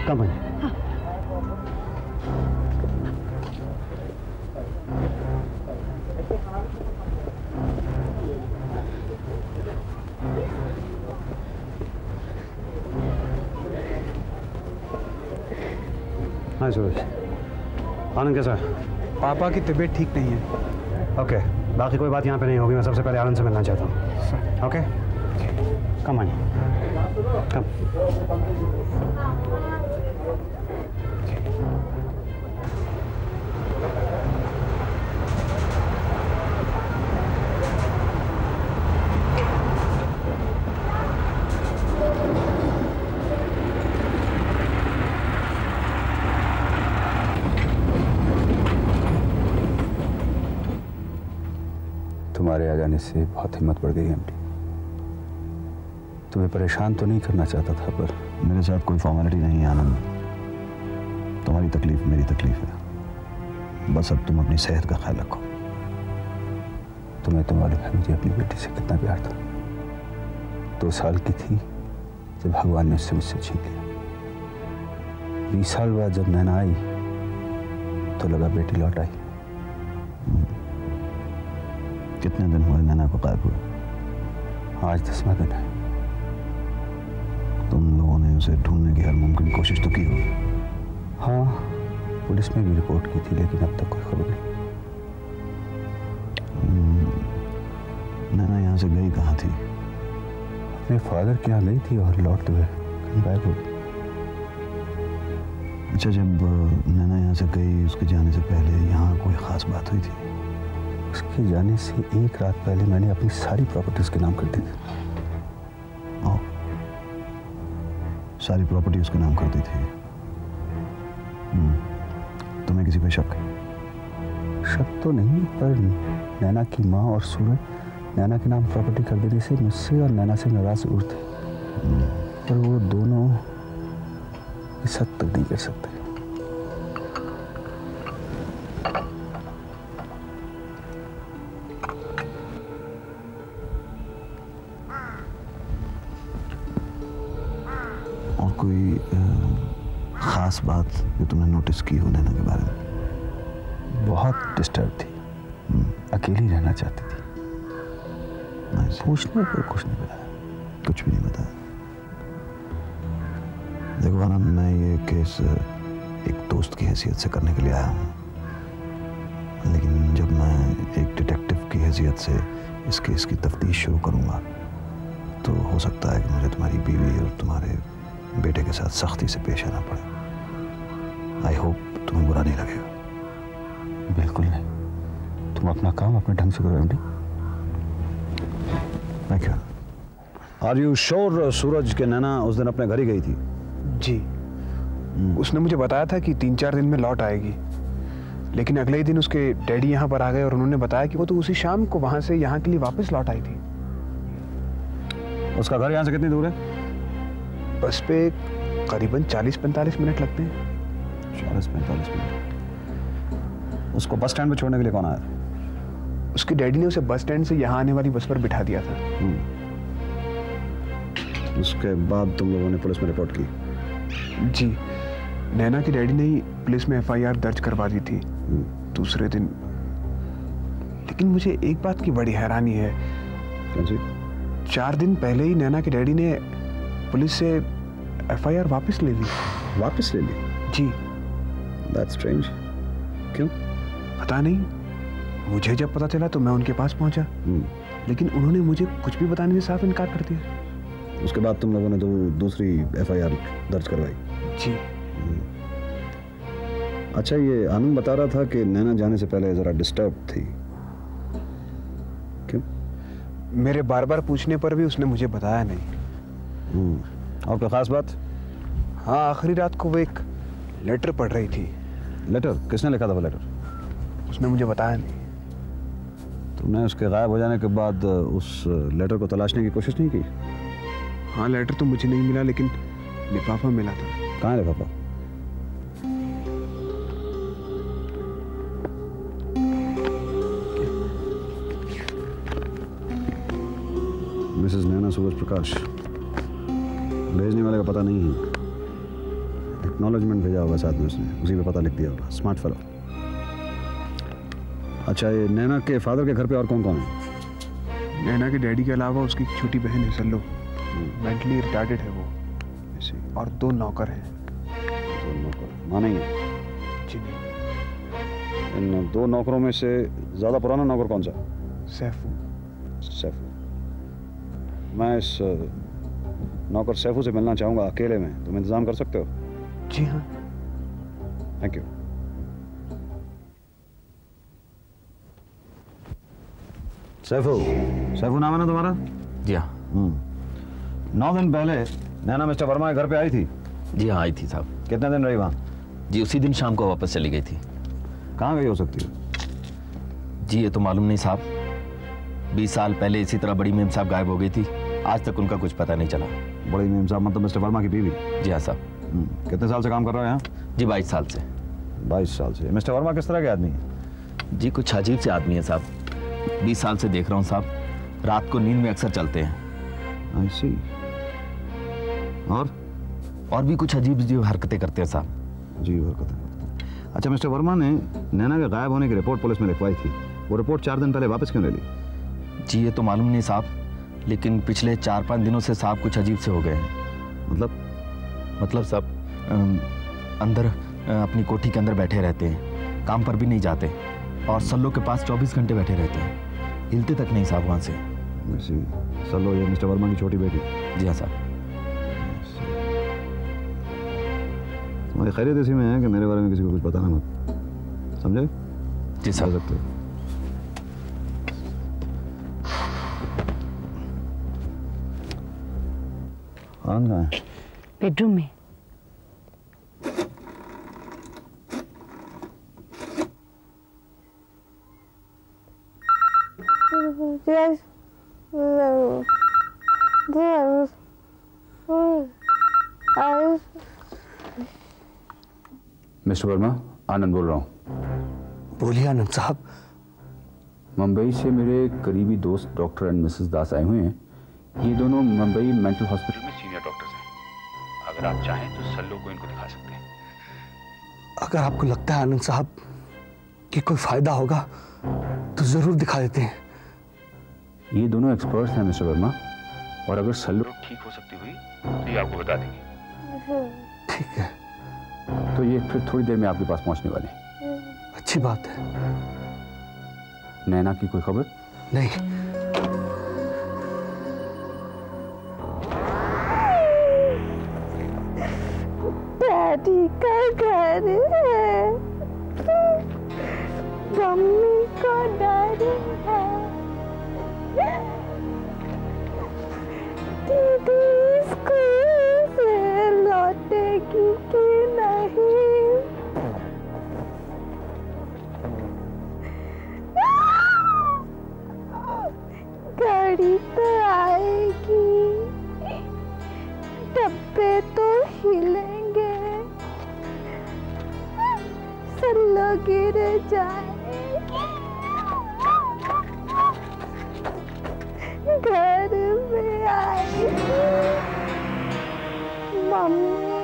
कम है। हाँ सूरज, आनंद कैसा है? पापा की तबीयत ठीक नहीं है। ओके, बाकी कोई बात यहाँ पे नहीं होगी। मैं सबसे पहले आनंद से मिलना चाहता हूँ। ओके, कम आइए, कम। तुम्हारे आ जाने से बहुत हिम्मत बढ़ गई एमडी। तुम्हें परेशान तो नहीं करना चाहता था, पर मेरे साथ कोई फॉर्मेलिटी नहीं है आनंद। तुम्हारी तकलीफ मेरी तकलीफ है, बस अब तुम अपनी सेहत का ख्याल रखो। तुम्हें तो मालूम है मुझे अपनी बेटी से कितना प्यार था। 2 साल की थी जब भगवान ने उससे मुझसे छीन लिया। 20 साल बाद जब नैना आई तो लगा बेटी लौट आई। कितने दिन हुए नैना को गायब हुए? आज 10वां दिन है। तुम लोगों ने उसे ढूंढने की हर मुमकिन कोशिश तो की होगी। हाँ, पुलिस में भी रिपोर्ट की थी, लेकिन अब तक कोई खबर नहीं। नैना यहाँ से गई कहाँ थी? अपने फादर के यहाँ गई थी और लौटते हुए कहीं गायब हो गई। अच्छा, जब नैना यहाँ से गई उसके जाने से पहले यहाँ कोई ख़ास बात हुई थी? उसके जाने से 1 रात पहले मैंने अपनी सारी प्रॉपर्टीज के नाम कर दी थी। सारी प्रॉपर्टी उसके नाम कर दी थी। तुम्हें किसी पे शक है? शक तो नहीं, पर नैना की माँ और सूरज नैना के नाम प्रॉपर्टी कर देने से मुझसे और नैना से नाराज जरूर थे, पर वो दोनों इस हद तक नहीं कर सकते। और कोई खास बात जो तुमने नोटिस की हो नैना के बारे में? बहुत डिस्टर्ब थी, अकेली रहना चाहती थी। पूछने पर कुछ नहीं बताया। कुछ भी नहीं बताया? देखो आनंद, मैं ये केस एक दोस्त की हैसियत से करने के लिए आया हूँ, लेकिन जब मैं एक डिटेक्टिव की हैसियत से इस केस की तफ्तीश शुरू करूँगा तो हो सकता है कि मुझे तुम्हारी बीवी और तुम्हारे बेटे के साथ सख्ती से पेश आना पड़े। आई होप तुम्हें बुरा नहीं लगेगा। बिल्कुल नहीं, तुम अपना काम अपने ढंग से करो एमडी। मैं क्या? आर यू श्योर सूरज के नैना उस दिन अपने घर ही गई थी? जी, उसने मुझे बताया था कि 3-4 दिन में लौट आएगी, लेकिन अगले ही दिन उसके डैडी यहाँ पर आ गए और उन्होंने बताया कि वो तो उसी शाम को वहाँ से यहाँ के लिए वापस लौट आई थी। उसका घर यहाँ से कितनी दूर है? बस पे करीबन 40-45 मिनट लगते हैं। 40-45 मिनट। उसको बस स्टैंड पे छोड़ने के लिए कौन आया था? उसके डैडी ने उसे बस स्टैंड से यहाँ आने वाली बस पर बिठा दिया था। उसके बाद तुम लोगों ने पुलिस में रिपोर्ट की? जी, नैना के डैडी ने ही पुलिस में FIR दर्ज करवा दी थी दूसरे दिन। लेकिन मुझे एक बात की बड़ी हैरानी है। कौन सी? 4 दिन पहले ही नैना के डैडी ने पुलिस से FIR वापस ले ली। वापस ले ली? जी। That's strange. क्यों? पता नहीं, मुझे जब पता चला तो मैं उनके पास पहुंचा, लेकिन उन्होंने मुझे कुछ भी बताने से साफ इनकार कर दिया। उसके बाद तुम लोगों ने तो दूसरी FIR दर्ज करवाई? जी। अच्छा, ये आनंद बता रहा था कि नैना जाने से पहले जरा डिस्टर्ब थी। क्यों? मेरे बार बार पूछने पर भी उसने मुझे बताया नहीं। और कोई खास बात? हाँ, आखिरी रात को वो एक लेटर पढ़ रही थी। लेटर? किसने लिखा था वो लेटर? उसने मुझे बताया नहीं। तुमने उसके गायब हो जाने के बाद उस लेटर को तलाशने की कोशिश नहीं की? हाँ, लेटर तो मुझे नहीं मिला, लेकिन लिफाफा मिला था। कहाँ है लिफाफा? मिसेस नैना सूरज प्रकाश, भेजने वाले का पता नहीं है। एक्नॉलेजमेंट भेजा होगा साथ में उसने, उसी पे पता लिख दिया होगा। Smart fellow. अच्छा, ये नैना के फादर के घर पे और कौन कौन है? नैना के डैडी के अलावा उसकी छोटी बहन है सल्लो, मेंटली रिटार्डेड है वो ऐसे, और 2 नौकर हैं। 2 नौकर? माँ नहीं है? जी नहीं। इन 2 नौकरों में से ज़्यादा पुराना नौकर कौन सा? सैफू। सैफू। मैं इस नौकर सैफू से मिलना चाहूँगा अकेले में, तुम इंतज़ाम कर सकते हो? जी हाँ। Thank you. सैफू, सैफू नाम है ना तुम्हारा? जी हाँ। 9 दिन पहले नैना मिस्टर वर्मा के घर पे आई थी? जी हाँ, आई थी साहब। कितने दिन रही वहाँ? जी उसी दिन शाम को वापस चली गई थी। कहाँ गई हो सकती है? जी ये तो मालूम नहीं साहब। 20 साल पहले इसी तरह बड़ी मेम साहब गायब हो गई थी, आज तक उनका कुछ पता नहीं चला। बड़ी मेम साहब मतलब मिस्टर वर्मा की बीवी? जी हाँ साहब। कितने साल से काम कर रहे हो यहाँ? जी 22 साल से। 22 साल से। मिस्टर वर्मा किस तरह के आदमी है? जी कुछ अजीब से आदमी है साहब, 20 साल से देख रहा हूँ साहब। रात को नींद में अक्सर चलते हैं। आई सी। और भी कुछ अजीब अजीब हरकतें करते हैं साहब। अजीब हरकतें। अच्छा, मिस्टर वर्मा ने नैना के गायब होने की रिपोर्ट पुलिस में लिखवाई थी, वो रिपोर्ट 4 दिन पहले वापस क्यों ले ली? जी ये तो मालूम नहीं साहब, लेकिन पिछले 4-5 दिनों से साहब कुछ अजीब से हो गए हैं। मतलब साहब अंदर अपनी कोठी के अंदर बैठे रहते हैं, काम पर भी नहीं जाते, और सल्लो के पास 24 घंटे बैठे रहते हैं, हिलते तक नहीं साहब वहाँ से। सल्लो ये मिस्टर वर्मा की छोटी बेटी? जी हाँ साहब। तुम्हारी खैरियत इसी में है कि मेरे बारे में किसी को कुछ बताना मत, समझे? जी साहब। सकते हो। आनंद कहाँ है? बेडरूम में। मिस्टर वर्मा, आनंद बोल रहा हूँ। बोलिए आनंद साहब। मुंबई से मेरे करीबी दोस्त डॉक्टर एंड मिसेस दास आए हुए हैं। ये दोनों मुंबई मेंटल हॉस्पिटल में सीनियर डॉक्टर्स हैं। अगर आप चाहें तो सल्लो को इनको दिखा सकते हैं। अगर आपको लगता है आनंद साहब कि कोई फायदा होगा तो जरूर दिखा देते हैं। ये दोनों एक्सपर्ट्स हैं मिस्टर वर्मा, और अगर सल्लो ठीक हो सकती हुई तो ये आपको बता देंगे। ठीक है, तो ये फिर थोड़ी देर में आपके पास पहुंचने वाले हैं। अच्छी बात है। नैना की कोई खबर? नहीं। डैडी का घर है, मम्मी का डर है, दीदी स्कूल से लौटेगी कि नहीं, गाड़ी तो आएगी, डब्बे तो हिलेंगे, सल्लो गिर जाएगी, घर में आएगी मम्मी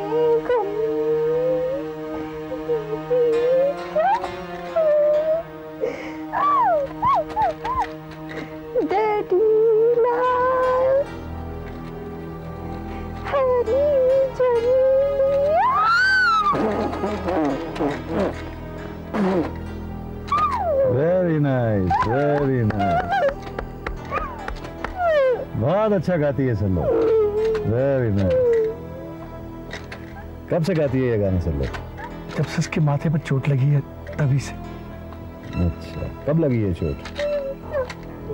डैडी लाल हरी वेरी नाइस, वेरी नाइस। बहुत अच्छा गाती है सल्लो, वेरी नाइस। कब से गाती है ये गाना सल्लो? जब से उसके माथे पर चोट लगी है तभी से। अच्छा, कब लगी है चोट?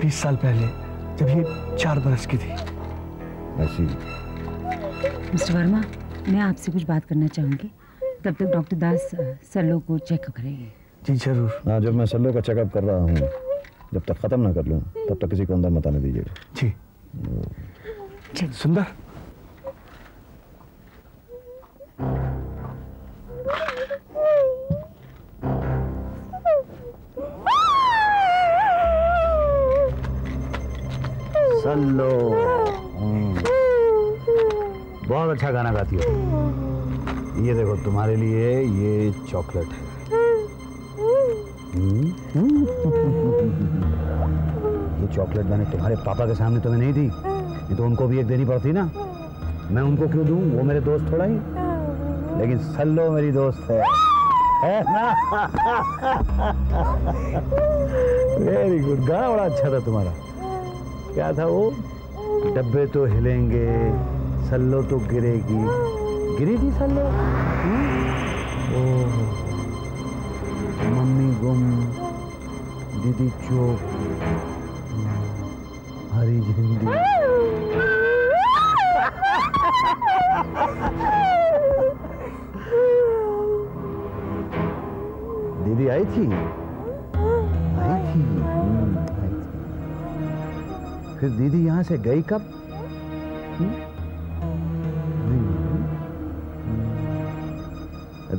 20 साल पहले, जब ये 4 बरस की थी। ऐसी। मिस्टर वर्मा, मैं आपसे कुछ बात करना चाहूँगी, तब तक डॉक्टर दास सल्लो को चेकअप करेंगे। जी जरूर। हाँ, जब मैं सल्लो का चेकअप कर रहा हूँ, जब तक खत्म ना कर लूँ तब तक किसी को अंदर मत आने दीजिएगा। जी। सुंदर, सल्लो। बहुत अच्छा गाना गाती हो। ये देखो तुम्हारे लिए ये चॉकलेट है। ये चॉकलेट मैंने तुम्हारे पापा के सामने तुम्हें नहीं दी, ये तो उनको भी एक देनी पड़ती ना। मैं उनको क्यों दूं, वो मेरे दोस्त थोड़ा ही। लेकिन सल्लो मेरी दोस्त है ना? वेरी गुड, गाना बड़ा अच्छा था तुम्हारा। क्या था वो? डब्बे तो हिलेंगे, सल्लो तो गिरेगी। गिरी थी सल्लो? ओह, मम्मी गुम, दीदी चुप, हरी झंडी। दीदी आई थी, आई थी। फिर दीदी यहाँ से गई कब?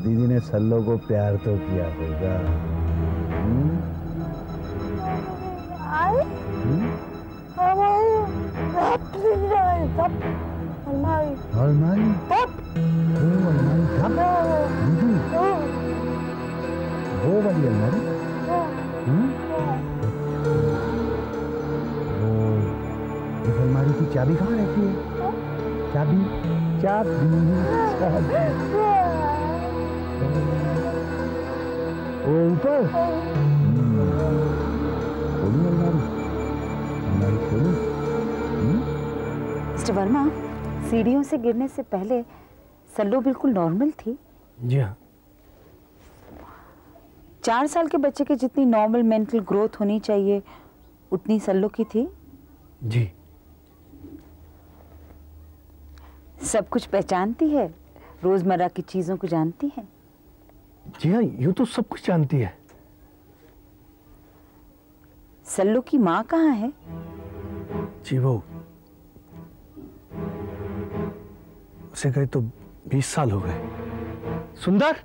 दीदी ने सल्लो को प्यार तो किया होगा। अलमारी वो वाली अलमारी। इस अलमारी की चाबी कहाँ रहती है? चाबी चाबी वो ऊपर। खोलूं अलमारी खोलूं? मिस्टर वर्मा, सीढ़ियों से गिरने से पहले सल्लो बिल्कुल नॉर्मल थी। जी हाँ। 4 साल के बच्चे की जितनी नॉर्मल मेंटल ग्रोथ होनी चाहिए उतनी सल्लो की थी। जी। सब कुछ पहचानती है, रोजमर्रा की चीजों को जानती है। जी हाँ, यूँ तो सब कुछ जानती है। सल्लो की माँ कहाँ है? जी वो उसे गए तो 20 साल हो गए। सुंदर,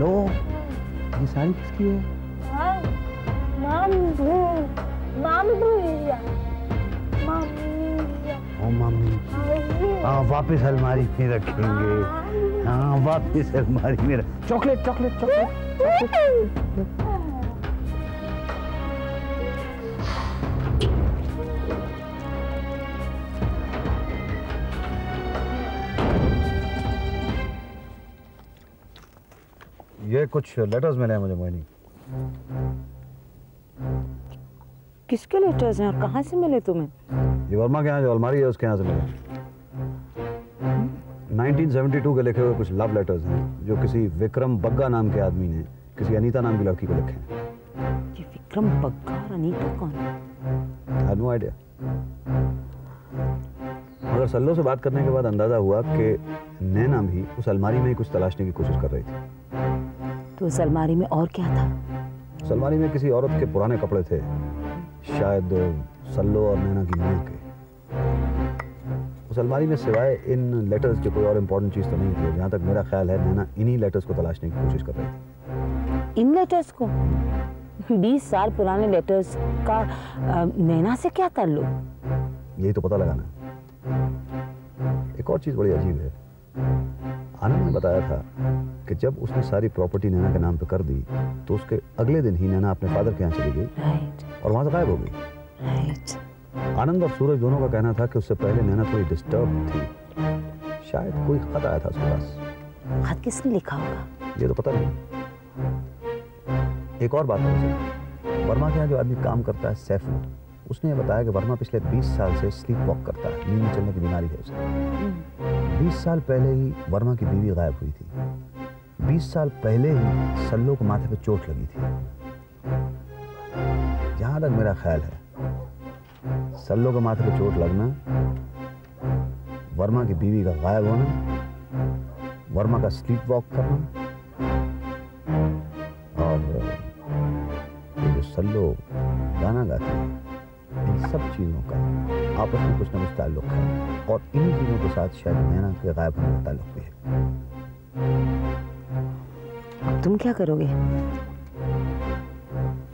लो, ये साड़ी किसकी है? ओ मम्मी। हाँ, वापस अलमारी में रखेंगे। हाँ, वापस अलमारी में चॉकलेट चॉकलेट चॉकलेट ये कुछ लेटर्स मिले हैं मुझे मोहिनी। किसके लेटर्स हैं और कहाँ से मिले तुम्हें? ये वर्मा के यहाँ जो अलमारी है उसके यहाँ से मिले। 1972 के लिखे हुए कुछ लव लेटर्स हैं जो किसी विक्रम बग्गा नाम के आदमी ने किसी अनीता नाम की लड़की को लिखे हैं। ये विक्रम बग्गा और अनीता कौन है? I had no idea। मगर सल्लो से बात करने के बाद अंदाजा हुआ कि नैना भी उस अलमारी में ही कुछ तलाशने की कोशिश कर रही थी। तो उस अलमारी में और क्या था? उस अलमारी में किसी औरत के पुराने कपड़े थे, शायद सल्लो और नैना की मां के। उस अलमारी में सिवाय इन लेटर्स के कोई और इम्पोर्टेंट चीज़ तो नहीं थी। जहाँ तक मेरा ख्याल है नैना इन्हीं लेटर्स को तलाशने की कोशिश कर रही थी। इन लेटर्स को? 20 साल पुराने लेटर्स का नैना से क्या ताल्लुक? यही तो पता लगाना है। एक और चीज़ बड़ी अजीब है। आनंद ने बताया था कि जब उसने सारी प्रॉपर्टी नैना के नाम पे कर दी तो उसके अगले दिन ही नैना अपने फादर के यहाँ चली गई और वहां से गायब हो गई। आनंद और सूरज दोनों का कहना था कि उससे पहले नैना थोड़ी डिस्टर्ब थी, शायद कोई खत आया था उसके पास। खत किसने लिखा होगा ये तो पता नहीं। एक और बात है, वर्मा के यहाँ जो आदमी काम करता है सैफू, उसने बताया कि वर्मा पिछले 20 साल से स्लीप वॉक करता है, नींद में चलने की बीमारी है उसे। 20 साल पहले ही वर्मा की बीवी गायब हुई थी। 20 साल पहले ही सल्लो को माथे पे चोट लगी थी। जहां तक मेरा ख्याल है, सल्लो को माथे पे चोट लगना, वर्मा की बीवी का गायब होना, वर्मा का स्लीप वॉक करना और ये जो सल्लो गाना गाती है, इन सब चीजों का आपस में कुछ न कुछ ताल्लुक है और इन्हीं चीजों के साथ शायद नैना के गायब होने का ताल्लुक भी है। अब तुम क्या करोगे?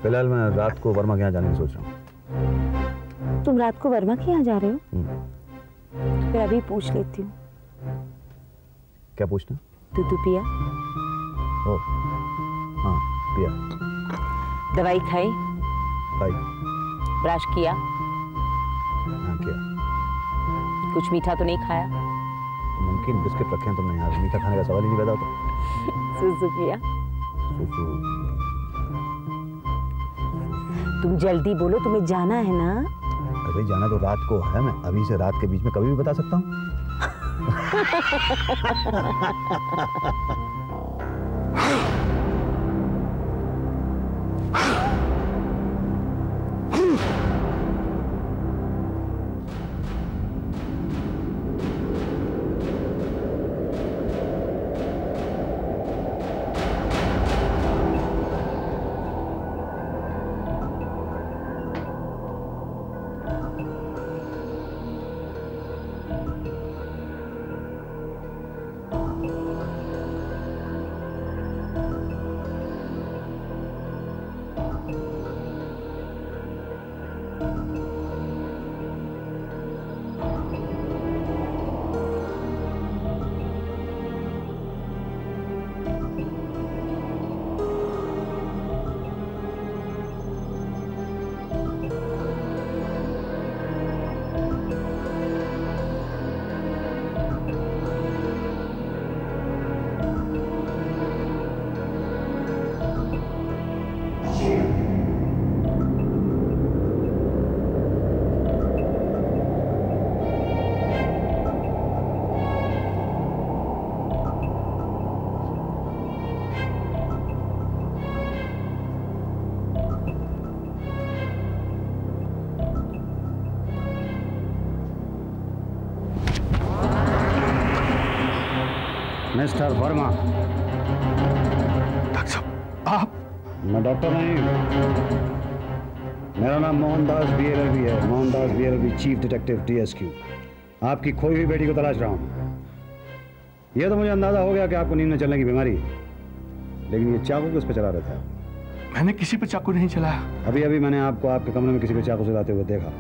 फिलहाल मैं रात को वर्मा के यहाँ जाने की सोच रहा हूँ। तुम रात को वर्मा के यहाँ जा रहे हो? फिर अभी पूछ लेती हूँ। क्या पूछना? दूध पिया? ओ, हाँ पिया। दवाई खाई? खाई। ब्रश किया? हाँ किया। कुछ मीठा तो नहीं खाया? नमकीन बिस्किट रखे हैं तुमने यहाँ, मीठा खाने का सवाल ही नहीं पैदा होता। सुसु किया? सुसु। तुम जल्दी बोलो, तुम्हें जाना है ना? अरे जाना तो रात को है, मैं अभी से रात के बीच में कभी भी बता सकता हूँ। मिस्टर वर्मा। डॉक्टर साहब, आप? मैं डॉक्टर नहीं हूँ, मेरा नाम मोहनदास BLLB है, Mohandas BLLB, chief detective DSQ। आपकी खोई हुई बेटी को तलाश रहा हूँ। यह तो मुझे अंदाजा हो गया कि आपको नींद में चलने की बीमारी है, लेकिन ये चाकू किस पे चला रहे थे आप? मैंने किसी पे चाकू नहीं चलाया। अभी अभी मैंने आपको आपके कमरे में किसी पे चाकू चलाते हुए देखा।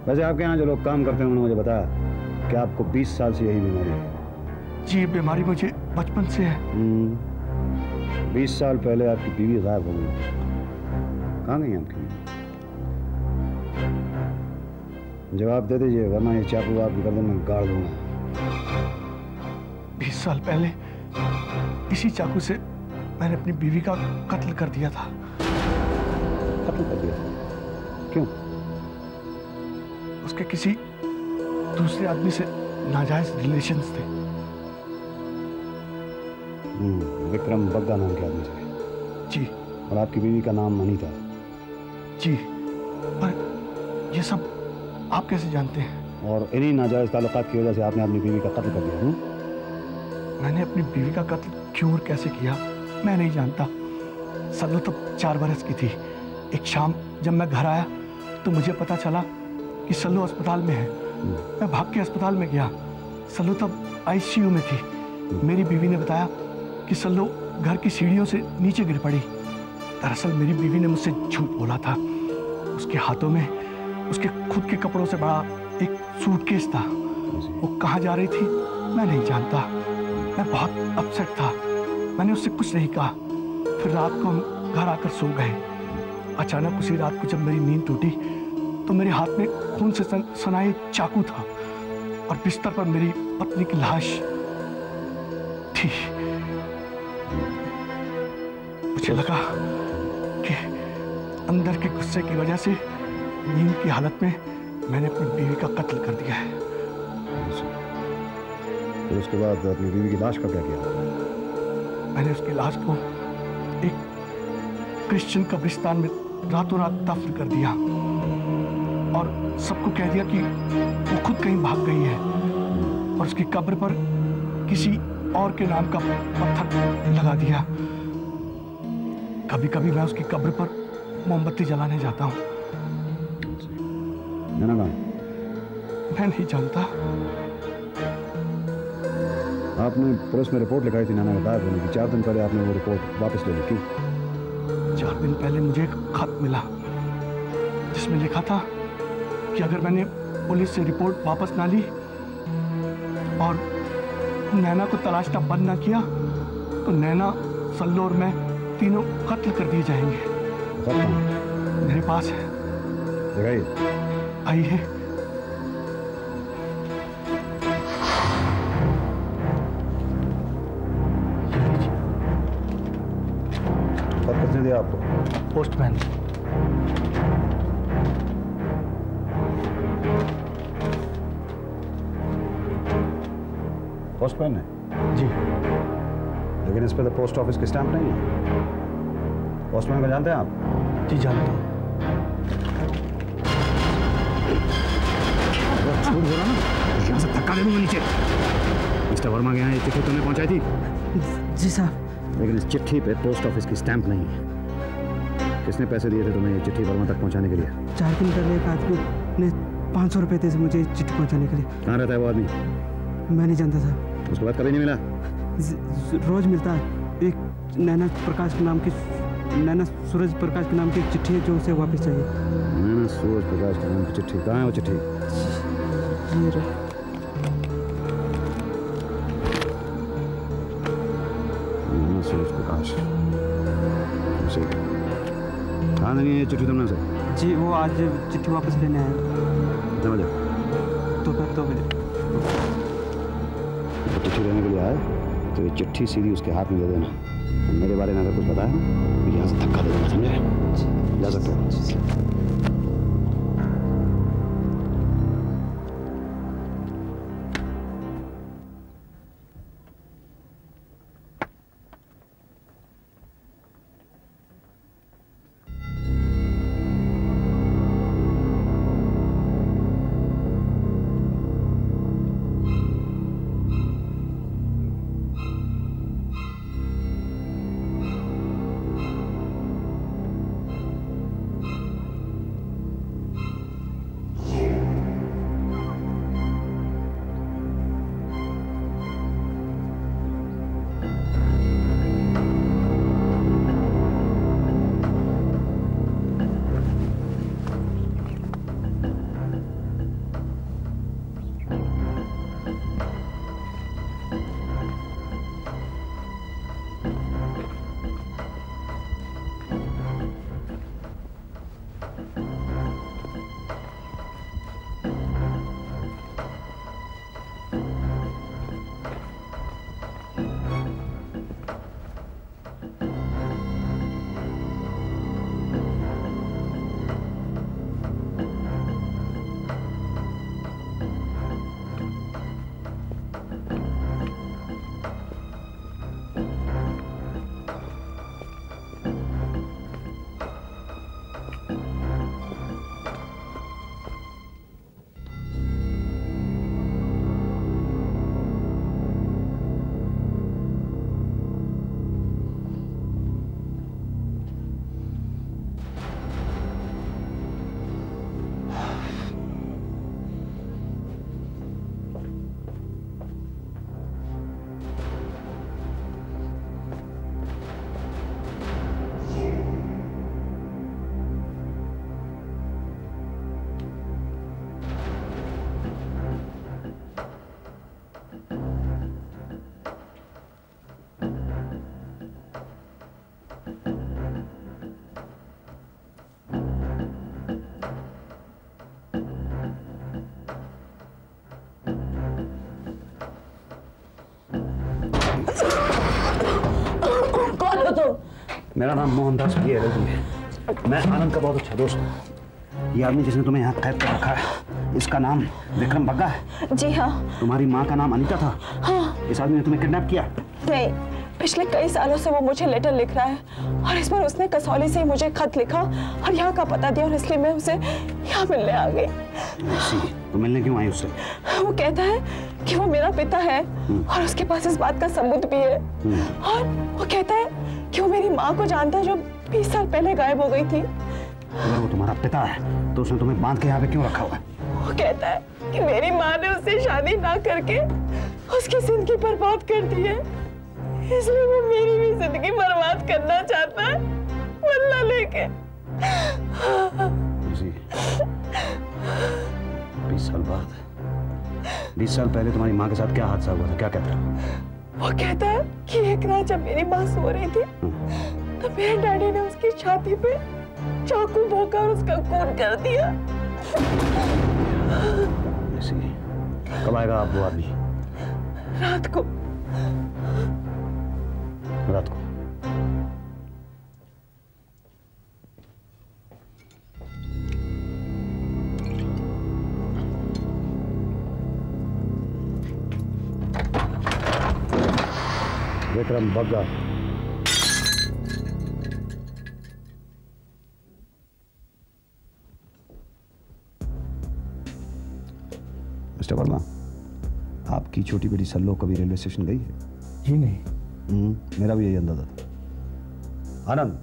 वैसे आपके यहाँ जो लोग काम करते हैं उन्होंने मुझे बताया कि आपको 20 साल से यही बीमारी है। जी, बीमारी मुझे बचपन से है। 20 साल पहले आपकी बीवी गायब हो गई, कहाँ गई आपकी? जवाब दे दीजिए वरना ये चाकू आपकी गर्दन में गाड़ दूंगा। 20 साल पहले इसी चाकू से मैंने अपनी बीवी का कत्ल कर दिया था। कत्ल कर दिया? क्यों? उसके किसी दूसरे आदमी से नाजायज रिलेशंस थे। विक्रम बग्गा नाम के आदमी से? जी। और आपकी बीवी का नाम अनीता? जी। पर ये सब आप कैसे जानते हैं? और इन्हीं नाजायज ताल्लुकात की वजह से आपने अपनी बीवी का कत्ल कर दिया? मैंने अपनी बीवी का कत्ल क्यों और कैसे किया मैं नहीं जानता। सल्लू तब 4 बरस की थी। एक शाम जब मैं घर आया तो मुझे पता चला कि सल्लू अस्पताल में है। मैं भाग के अस्पताल में गया। सल्लू तब ICU में थी। मेरी बीवी ने बताया कि सल्लू घर की सीढ़ियों से नीचे गिर पड़ी। दरअसल मेरी बीवी ने मुझसे झूठ बोला था। उसके हाथों में उसके खुद के कपड़ों से बड़ा एक सूटकेस था। वो कहाँ जा रही थी मैं नहीं जानता। मैं बहुत अपसेट था। मैंने उससे कुछ नहीं कहा। फिर रात को हम घर आकर सो गए। अचानक उसी रात को जब मेरी नींद टूटी तो मेरे हाथ में खून से सनाए चाकू था और बिस्तर पर मेरी पत्नी की लाश थी। मुझे लगा कि अंदर के गुस्से की वजह से नींद की हालत में मैंने अपनी बीवी का कत्ल कर दिया है। तो उसके बाद अपनी बीवी की लाश का क्या किया? मैंने उसकी लाश को एक क्रिश्चियन कब्रिस्तान में रातों रात दफन कर दिया और सबको कह दिया कि वो खुद कहीं भाग गई है और उसकी कब्र पर किसी और के नाम का पत्थर लगा दिया। कभी कभी मैं उसकी कब्र पर मोमबत्ती जलाने जाता हूँ। ना मैं नहीं जानता। आपने पुलिस में रिपोर्ट लिखाई थी नाना के गायब होने की। 4 दिन पहले आपने वो रिपोर्ट वापस ले ली, क्यों? 4 दिन पहले मुझे एक खत मिला जिसमें लिखा था कि अगर मैंने पुलिस से रिपोर्ट वापस ना ली और नैना को तलाशना बंद ना किया तो नैना, सल्लू और मैं तीनों कत्ल कर दिए जाएंगे। मेरे पास है, दिखाइए। आइए। खत किसने दिया आपको? पोस्टमैन। पोस्टमैन है? जी। लेकिन इस पे तो पोस्ट ऑफिस की स्टैंप नहीं है। पोस्टमैन को जानते हैं आप? जी जानता हूँ। झूठ बोल रहा ना, यहाँ से धक्का दे दूंगा नीचे। मिस्टर वर्मा के यहाँ ये चिट्ठी तुमने पहुँचाई थी? जी साहब। लेकिन इस चिट्ठी पे पोस्ट ऑफिस की स्टैंप नहीं है। किसने पैसे दिए थे तुम्हें ये चिट्ठी वर्मा तक पहुँचाने के लिए? 4 दिन पहले एक आदमी ने 500 रुपए दिए थे मुझे चिट्ठी पहुँचाने के लिए। कहाँ रहता है वो आदमी? मैं नहीं जानता था। उसके बाद कभी नहीं मिला? रोज मिलता है। एक नैना प्रकाश के नाम की, नैना सूरज प्रकाश के नाम की एक चिट्ठी है जो उसे वापस चाहिए। नैना सूरज प्रकाश के नाम की चिट्ठी? कहाँ है वो चिट्ठी? ये रही। नैना सूरज प्रकाश, कहाँ देनी है ये चिट्ठी तुमने उसे? जी वो आज चिट्ठी वापस लेने आया। कितने बजे? दोपहर 2 बजे। तो चिट्ठी देने के लिए आए तो ये चिट्ठी सीधी उसके हाथ में दे देना। मेरे बारे में अगर कुछ बताया तो यहाँ से धक्का दे देना, समझे? जा सकते हो। मेरा नाम मोहनदास बीएलएलवी है। मैं आनंद का बहुत अच्छा दोस्त हूँ। ये आदमी जिसने तुम्हें यहाँ कैद कर रखा है, इसका नाम विक्रम बग्गा है। जी हाँ। तुम्हारी माँ का नाम अनीता था। हाँ। इस आदमी ने तुम्हें किडनैप किया? नहीं, पिछले कई सालों से वो मुझे लेटर लिख रहा है और इस बार उसने कसौली से ही मुझे खत लिखा और यहाँ का पता दिया और इसलिए मैं उसे यहाँ मिलने आ गई। तो मिलने क्यों आई उससे? वो कहता है कि वो मेरा पिता है और उसके पास इस बात का सबूत भी है और वो कहता है कि वो मेरी माँ को जानता है जो 20 साल पहले गायब हो गई थी। अगर वो तुम्हारा पिता है तो उसने तुम्हें बांध के यहाँ पे क्यों रखा हुआ है? वो कहता है कि मेरी माँ ने उससे शादी ना करके उसकी जिंदगी बर्बाद कर दी है, इसलिए वो मेरी भी जिंदगी बर्बाद करना चाहता है बदला लेके। 20 साल पहले तुम्हारी माँ के साथ क्या हादसा हुआ था, क्या कहता है? वो कहता है कि एक रात जब मेरी माँ सो रही थी तो मेरे डैडी ने उसकी छाती पे चाकू भोंका और उसका खून कर दिया। कब आएगा आप वो आदमी? रात को। रात को। विक्रम बग्गा। मिस्टर वर्मा, आपकी छोटी बेटी सल्लो कभी रेलवे स्टेशन गई है? जी नहीं। मेरा भी यही अंदाजा था। आनंद,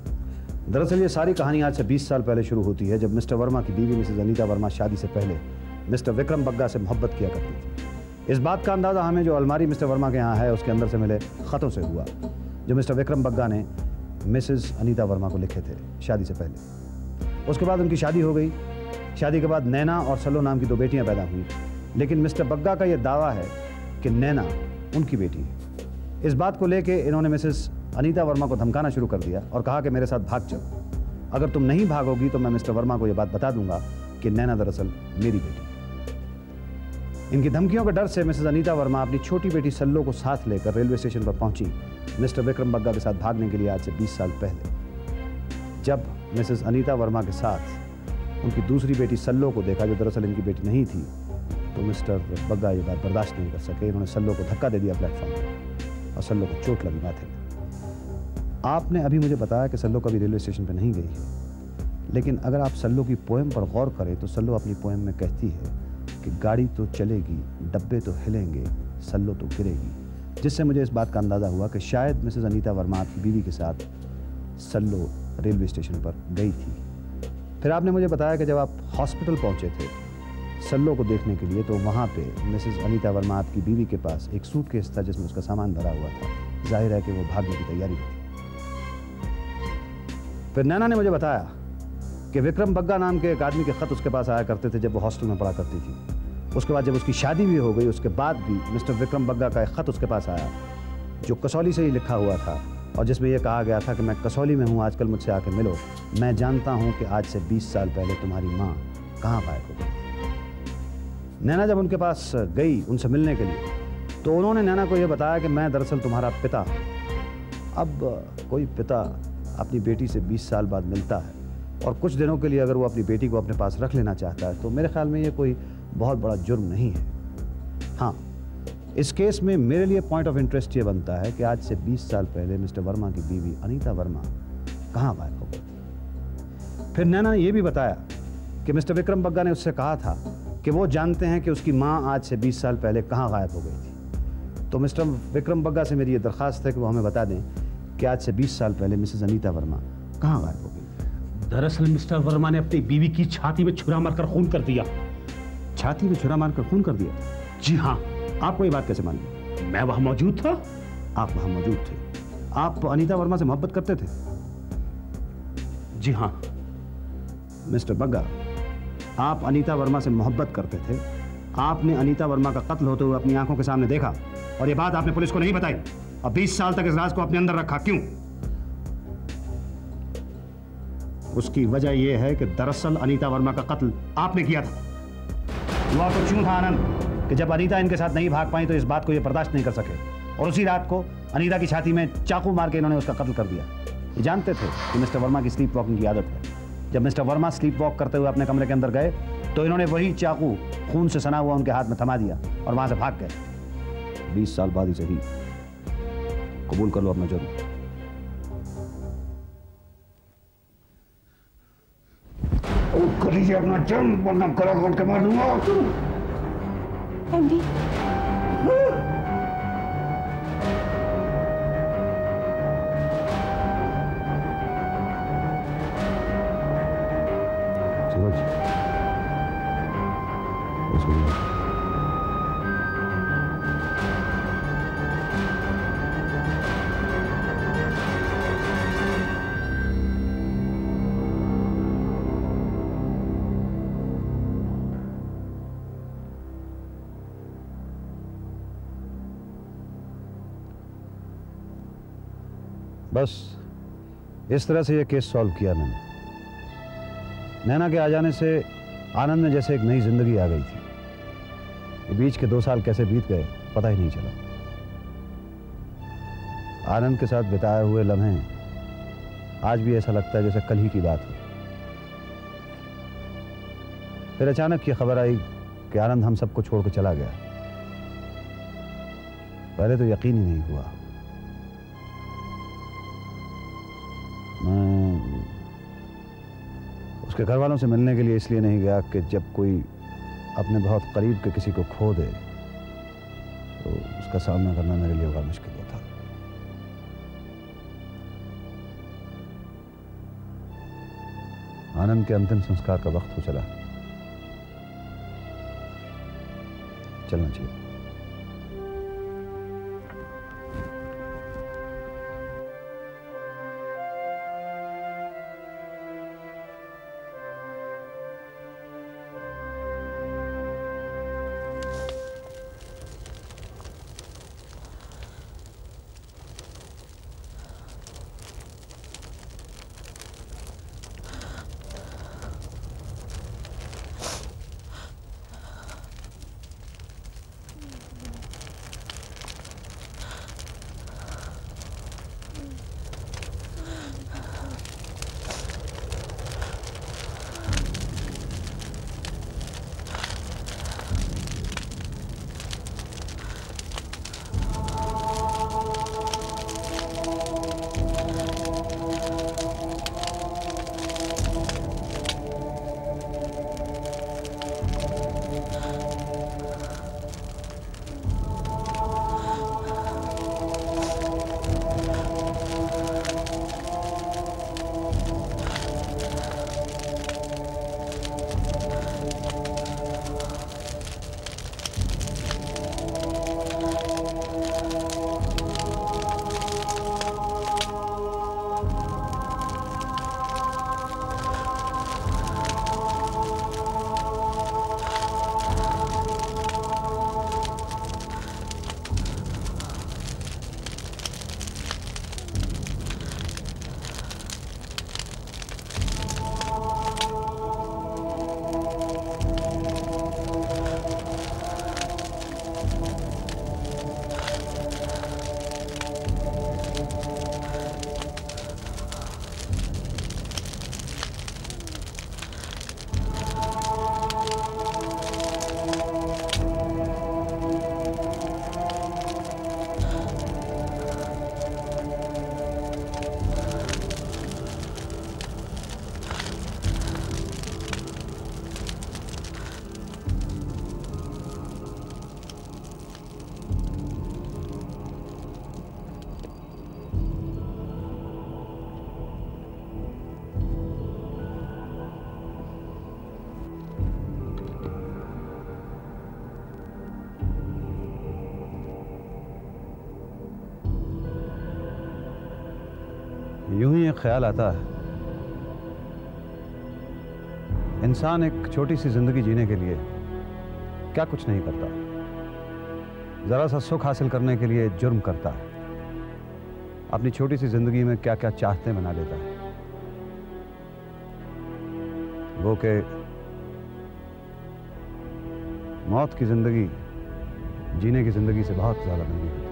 दरअसल ये सारी कहानी आज से 20 साल पहले शुरू होती है, जब मिस्टर वर्मा की बीवी मिसेज अनीता वर्मा शादी से पहले मिस्टर विक्रम बग्गा से मोहब्बत किया करती थी। इस बात का अंदाजा हमें जो अलमारी मिस्टर वर्मा के यहाँ है उसके अंदर से मिले खतों से हुआ, जो मिस्टर विक्रम बग्गा ने मिसेज अनीता वर्मा को लिखे थे शादी से पहले। उसके बाद उनकी शादी हो गई। शादी के बाद नैना और सल्लो नाम की 2 बेटियां पैदा हुई, लेकिन मिस्टर बग्गा का यह दावा है कि नैना उनकी बेटी है। इस बात को लेके इन्होंने मिसेस अनीता वर्मा को धमकाना शुरू कर दिया और कहा कि मेरे साथ भाग चलो, अगर तुम नहीं भागोगी तो मैं मिस्टर वर्मा को यह बात बता दूंगा कि नैना दरअसल मेरी बेटी। इनकी धमकियों के डर से मिसेस अनीता वर्मा अपनी छोटी बेटी सल्लो को साथ लेकर रेलवे स्टेशन पर पहुंची मिस्टर विक्रम बग्गा के साथ भागने के लिए आज से 20 साल पहले। जब मिसेस अनीता वर्मा के साथ उनकी दूसरी बेटी सल्लो को देखा, जो दरअसल इनकी बेटी नहीं थी, तो मिस्टर बग्गा ये बात बर्दाश्त नहीं कर सके। इन्होंने सल्लो को धक्का दे दिया प्लेटफॉर्म पर और सल्लो को चोट लगी माथे में। आपने अभी मुझे बताया कि सल्लो कभी रेलवे स्टेशन पर नहीं गई है, लेकिन अगर आप सल्लो की पोएम पर गौर करें तो सल्लो अपनी पोएम में कहती है कि गाड़ी तो चलेगी, डब्बे तो हिलेंगे, सल्लो तो गिरेगी, जिससे मुझे इस बात का अंदाज़ा हुआ कि शायद मिसेस अनीता वर्मा आपकी बीवी के साथ सल्लो रेलवे स्टेशन पर गई थी। फिर आपने मुझे बताया कि जब आप हॉस्पिटल पहुंचे थे सल्लो को देखने के लिए, तो वहाँ पे मिसेस अनीता वर्मा आपकी बीवी के पास एक सूटकेस था जिसमें उसका सामान भरा हुआ था। जाहिर है कि वो भागने की तैयारी में थी। फिर नैना ने मुझे बताया कि विक्रम बग्गा नाम के एक आदमी के खत उसके पास आया करते थे जब वो हॉस्टल में पढ़ा करती थी। उसके बाद जब उसकी शादी भी हो गई, उसके बाद भी मिस्टर विक्रम बग्गा का एक खत उसके पास आया जो कसौली से ही लिखा हुआ था और जिसमें यह कहा गया था कि मैं कसौली में हूँ, आजकल मुझसे आके मिलो। मैं जानता हूँ कि आज से 20 साल पहले तुम्हारी माँ कहाँ गायब हो गई। नैना जब उनके पास गई उनसे मिलने के लिए, तो उन्होंने नैना को यह बताया कि मैं दरअसल तुम्हारा पिता हूँ। अब कोई पिता अपनी बेटी से 20 साल बाद मिलता है और कुछ दिनों के लिए अगर वो अपनी बेटी को अपने पास रख लेना चाहता है तो मेरे ख्याल में ये कोई बहुत बड़ा जुर्म नहीं है। हाँ, इस केस में मेरे लिए पॉइंट ऑफ इंटरेस्ट ये बनता है कि आज से 20 साल पहले मिस्टर वर्मा की बीवी अनीता वर्मा कहाँ गायब हो गई। फिर नैना ने यह भी बताया कि मिस्टर विक्रम बग्गा ने उससे कहा था कि वो जानते हैं कि उसकी माँ आज से 20 साल पहले कहाँ गायब हो गई थी। तो मिस्टर विक्रम बग्गा से मेरी ये दरख्वास्त है कि वो हमें बता दें कि आज से 20 साल पहले मिसेस अनीता वर्मा कहाँ गायब हो गई। दरअसल मिस्टर वर्मा ने अपनी बीवी की छाती में छुरा मारकर खून कर दिया। छाती में छुरा मारकर खून कर दिया? जी हाँ। आपको ये बात कैसे मालूम? मैं वहां मौजूद था। आप वहां मौजूद थे? आप अनीता वर्मा से मोहब्बत करते थे? जी हाँ। मिस्टर बग्गा, आप अनीता वर्मा से मोहब्बत करते थे। आपने अनीता वर्मा का कत्ल होते हुए अपनी आंखों के सामने देखा और ये बात आपने पुलिस को नहीं बताई और 20 साल तक इस राज को अपने अंदर रखा। क्यों? उसकी वजह यह है कि दरअसल अनीता वर्मा का कत्ल आपने किया था। हुआ तो क्यों था आनंद कि जब अनीता इनके साथ नहीं भाग पाई तो इस बात को ये बर्दाश्त नहीं कर सके और उसी रात को अनीता की छाती में चाकू मार के इन्होंने उसका कत्ल कर दिया। ये जानते थे कि मिस्टर वर्मा की स्लीप वॉकिंग की आदत है। जब मिस्टर वर्मा स्लीप वॉक करते हुए अपने कमरे के अंदर गए तो इन्होंने वही चाकू खून से सना हुआ उनके हाथ में थमा दिया और वहां से भाग गए। 20 साल बाद ही सही, कबूल कर लो अपना जुर्म। कर लीजिए अपना जुर्म, वरना गला घोट के मार दूंगा। एंडी, बस इस तरह से ये केस सॉल्व किया मैंने। नैना के आ जाने से आनंद में जैसे एक नई जिंदगी आ गई थी। ये बीच के 2 साल कैसे बीत गए पता ही नहीं चला। आनंद के साथ बिताए हुए लम्हे आज भी ऐसा लगता है जैसे कल ही की बात हो। फिर अचानक ये खबर आई कि आनंद हम सबको छोड़कर चला गया। पहले तो यकीन ही नहीं हुआ। मैं उसके घर वालों से मिलने के लिए इसलिए नहीं गया कि जब कोई अपने बहुत करीब के किसी को खो दे तो उसका सामना करना मेरे लिए बड़ा मुश्किल होता। आनंद के अंतिम संस्कार का वक्त हो चला, चलना चाहिए। यूं ही एक ख्याल आता है, इंसान एक छोटी सी जिंदगी जीने के लिए क्या कुछ नहीं करता, जरा सा सुख हासिल करने के लिए जुर्म करता है, अपनी छोटी सी जिंदगी में क्या क्या चाहते बना लेता है। वो के मौत की जिंदगी जीने की जिंदगी से बहुत ज्यादा महंगी है।